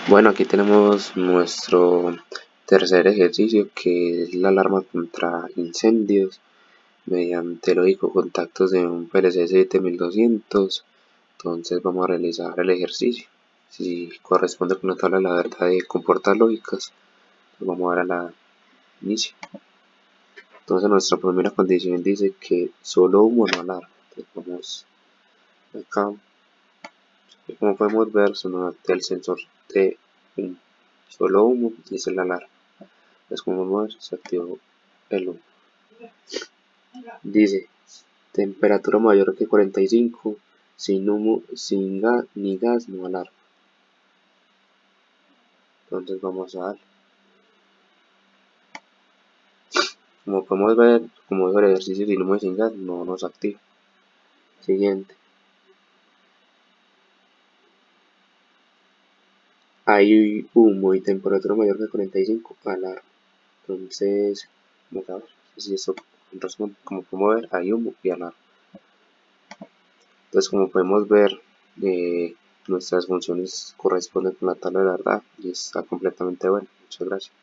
Bueno, aquí tenemos nuestro tercer ejercicio, que es la alarma contra incendios mediante lógico contactos de un PLC 7200. Entonces vamos a realizar el ejercicio. Si corresponde con la tabla de la verdad de comportar lógicas, pues vamos a dar a la inicio. Entonces nuestra primera condición dice que solo humo no alarma. Entonces vamos acá. Y como podemos ver, sonó el sensor de humo. Solo humo y es la alarma. Pues como vemos, se activó el humo. Dice, temperatura mayor que 45, sin humo, sin gas, ni gas, no alarma. Entonces vamos a dar. Como podemos ver, como es el ejercicio sin humo y sin gas, no nos activa. Siguiente. Hay humo y temperatura mayor que 45, alarma. Entonces, vamos a ver si esto responde. Como podemos ver, hay humo y alarma. Entonces, como podemos ver, nuestras funciones corresponden con la tabla de la verdad y está completamente bueno. Muchas gracias.